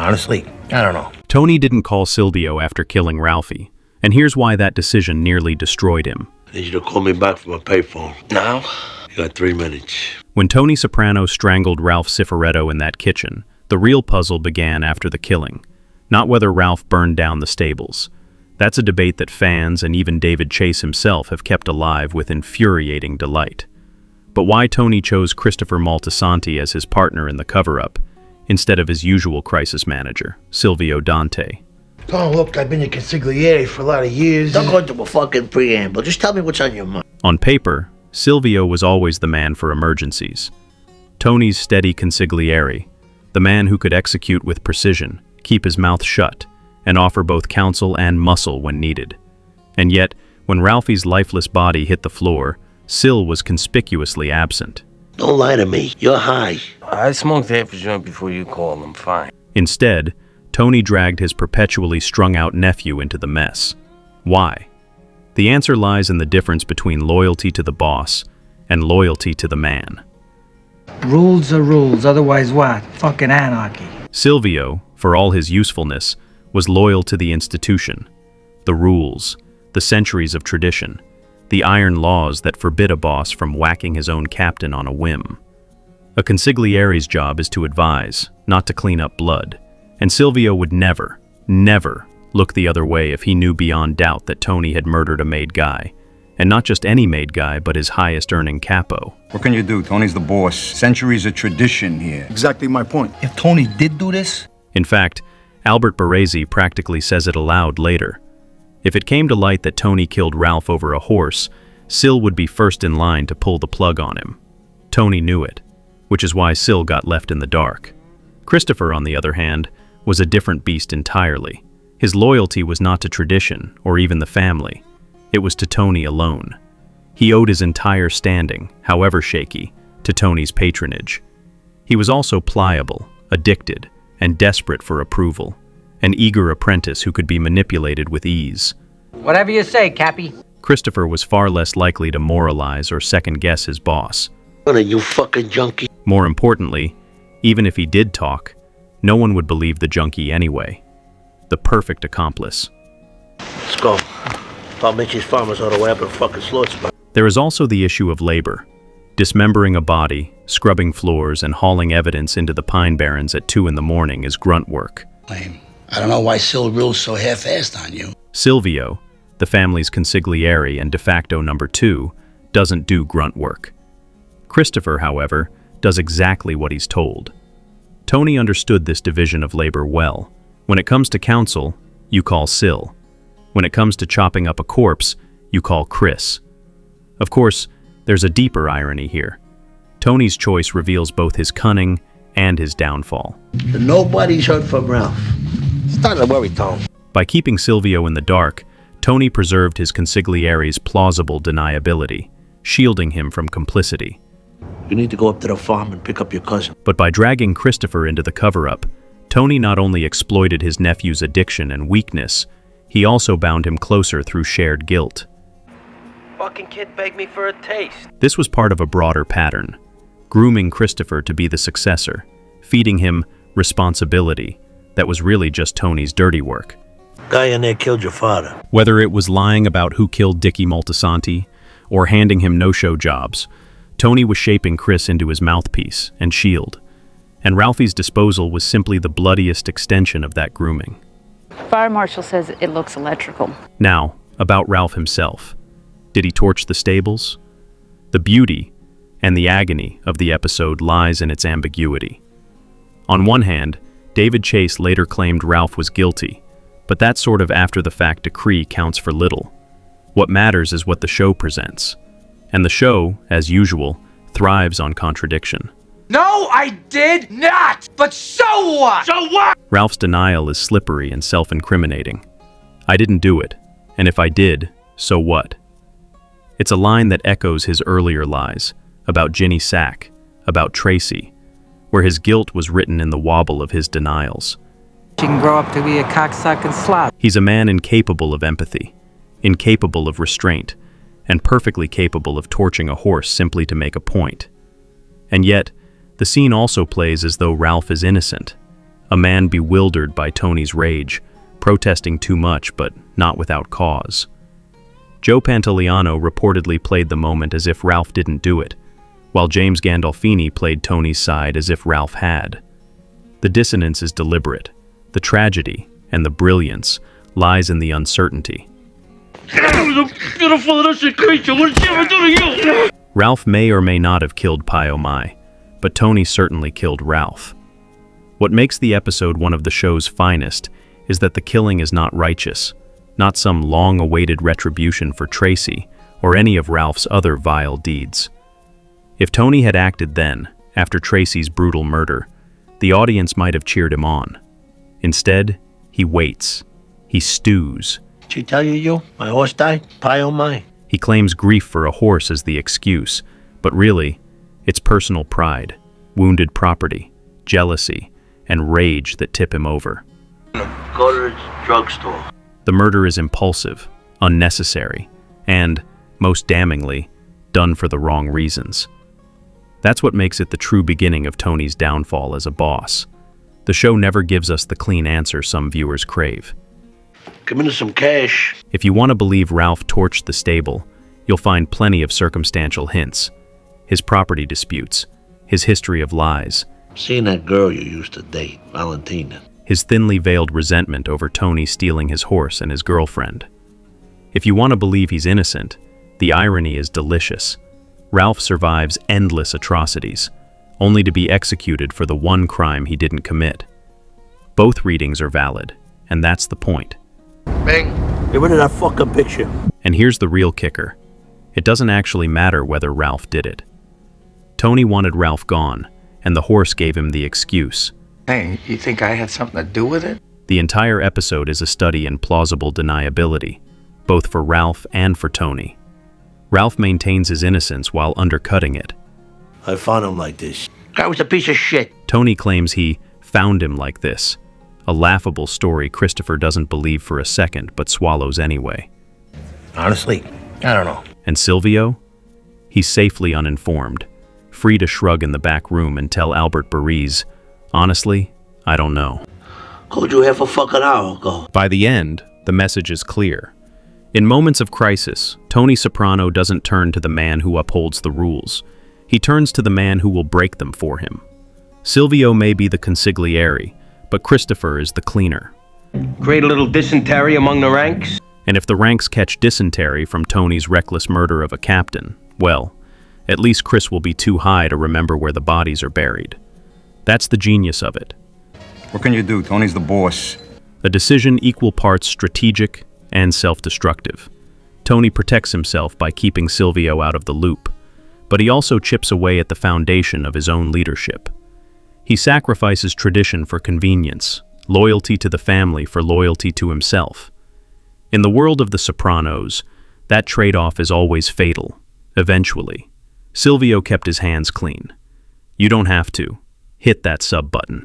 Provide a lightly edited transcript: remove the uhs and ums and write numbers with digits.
Honestly, I don't know. Tony didn't call Silvio after killing Ralphie, and here's why that decision nearly destroyed him. I need you to call me back from my payphone. Now? You got 3 minutes. When Tony Soprano strangled Ralph Cifaretto in that kitchen, the real puzzle began after the killing, not whether Ralph burned down the stables. That's a debate that fans and even David Chase himself have kept alive with infuriating delight. But why Tony chose Christopher Moltisanti as his partner in the cover-up, instead of his usual crisis manager, Silvio Dante? Oh, look, I've been a consigliere for a lot of years. Don't go into a fucking preamble. Just tell me what's on your mind. On paper, Silvio was always the man for emergencies. Tony's steady consigliere, the man who could execute with precision, keep his mouth shut, and offer both counsel and muscle when needed. And yet, when Ralphie's lifeless body hit the floor, Sil was conspicuously absent. Don't lie to me. You're high. I smoked half a joint before you called. I'm fine. Instead, Tony dragged his perpetually strung-out nephew into the mess. Why? The answer lies in the difference between loyalty to the boss and loyalty to the man. Rules are rules, otherwise what? Fucking anarchy. Silvio, for all his usefulness, was loyal to the institution, the rules, the centuries of tradition, the iron laws that forbid a boss from whacking his own captain on a whim. A consigliere's job is to advise, not to clean up blood, and Silvio would never, never look the other way if he knew beyond doubt that Tony had murdered a made guy. And not just any made guy, but his highest-earning capo. What can you do? Tony's the boss. Centuries of tradition here. Exactly my point. If Tony did do this, In fact, Albert Baresi practically says it aloud later. If it came to light that Tony killed Ralph over a horse, Sil would be first in line to pull the plug on him. Tony knew it, which is why Sil got left in the dark. Christopher, on the other hand, was a different beast entirely. His loyalty was not to tradition or even the family. It was to Tony alone. He owed his entire standing, however shaky, to Tony's patronage. He was also pliable, addicted, and desperate for approval, an eager apprentice who could be manipulated with ease. whatever you say, Cappy. Christopher was far less likely to moralize or second-guess his boss. What are you, fucking junkie? More importantly, even if he did talk, no one would believe the junkie anyway. The perfect accomplice. Let's go. Paul Mitchell's farmers ought to have a fucking slaughter spot. There is also the issue of labor. Dismembering a body, scrubbing floors, and hauling evidence into the Pine Barrens at 2 in the morning is grunt work. Lame. I don't know why Sil rules so half-assed on you. Silvio, the family's consigliere and de facto number 2, doesn't do grunt work. Christopher, however, does exactly what he's told. Tony understood this division of labor well. When it comes to counsel, you call Sil. When it comes to chopping up a corpse, you call Chris. Of course, there's a deeper irony here. Tony's choice reveals both his cunning and his downfall. Nobody's heard from Ralph. Starting to worry, Tom. By keeping Silvio in the dark, Tony preserved his consigliere's plausible deniability, shielding him from complicity. You need to go up to the farm and pick up your cousin. But by dragging Christopher into the cover-up, Tony not only exploited his nephew's addiction and weakness, he also bound him closer through shared guilt. Fucking kid begged me for a taste. This was part of a broader pattern, grooming Christopher to be the successor, feeding him responsibility that was really just Tony's dirty work. Guy in there killed your father. Whether it was lying about who killed Dickie Moltisanti or handing him no-show jobs, Tony was shaping Chris into his mouthpiece and shield, and Ralphie's disposal was simply the bloodiest extension of that grooming. Fire marshal says it looks electrical. Now, about Ralph himself. Did he torch the stables? The beauty and the agony of the episode lies in its ambiguity. On one hand, David Chase later claimed Ralph was guilty, but that sort of after-the-fact decree counts for little. What matters is what the show presents. And the show, as usual, thrives on contradiction. No, I did not! But so what? So what? Ralph's denial is slippery and self-incriminating. I didn't do it, and if I did, so what? It's a line that echoes his earlier lies, about Ginny Sack, about Tracy, where his guilt was written in the wobble of his denials. She can grow up to be a cocksucking slob. He's a man incapable of empathy, incapable of restraint, and perfectly capable of torching a horse simply to make a point. And yet, the scene also plays as though Ralph is innocent, a man bewildered by Tony's rage, protesting too much but not without cause. Joe Pantoliano reportedly played the moment as if Ralph didn't do it, while James Gandolfini played Tony's side as if Ralph had. The dissonance is deliberate. The tragedy and the brilliance lies in the uncertainty. Beautiful innocent creature. What did she ever do to you? Ralph may or may not have killed Pai O Mai, but Tony certainly killed Ralph. What makes the episode one of the show's finest is that the killing is not righteous, not some long-awaited retribution for Tracy or any of Ralph's other vile deeds. If Tony had acted then, after Tracy's brutal murder, the audience might have cheered him on. Instead, he waits. He stews. She tell you? My horse died? Pai O Mai. He claims grief for a horse as the excuse, but really, it's personal pride, wounded property, jealousy, and rage that tip him over. Go to the drugstore. The murder is impulsive, unnecessary, and, most damningly, done for the wrong reasons. That's what makes it the true beginning of Tony's downfall as a boss. The show never gives us the clean answer some viewers crave. Give me some cash. If you want to believe Ralph torched the stable, you'll find plenty of circumstantial hints. His property disputes, his history of lies, Seeing that girl you used to date, Valentina. his thinly veiled resentment over Tony stealing his horse and his girlfriend. If you want to believe he's innocent, the irony is delicious. Ralph survives endless atrocities, only to be executed for the one crime he didn't commit. Both readings are valid, and that's the point. Bing. Get rid of that fucking picture. And here's the real kicker. It doesn't actually matter whether Ralph did it. Tony wanted Ralph gone, and the horse gave him the excuse. Hey, you think I had something to do with it? The entire episode is a study in plausible deniability, both for Ralph and for Tony. Ralph maintains his innocence while undercutting it. I found him like this. Guy was a piece of shit. Tony claims he found him like this, a laughable story Christopher doesn't believe for a second but swallows anyway. Honestly, I don't know. And Silvio? He's safely uninformed, free to shrug in the back room and tell Albert Bariz, honestly, I don't know. Called you half a fucking hour ago. By the end, the message is clear. In moments of crisis, Tony Soprano doesn't turn to the man who upholds the rules. He turns to the man who will break them for him. Silvio may be the consigliere, but Christopher is the cleaner. Create a little dysentery among the ranks? And if the ranks catch dysentery from Tony's reckless murder of a captain, well, at least Chris will be too high to remember where the bodies are buried. That's the genius of it. What can you do? Tony's the boss. A decision equal parts strategic and self-destructive. Tony protects himself by keeping Silvio out of the loop, but he also chips away at the foundation of his own leadership. He sacrifices tradition for convenience, loyalty to the family for loyalty to himself. In the world of the Sopranos, that trade-off is always fatal, eventually. Silvio kept his hands clean. You don't have to. Hit that sub button.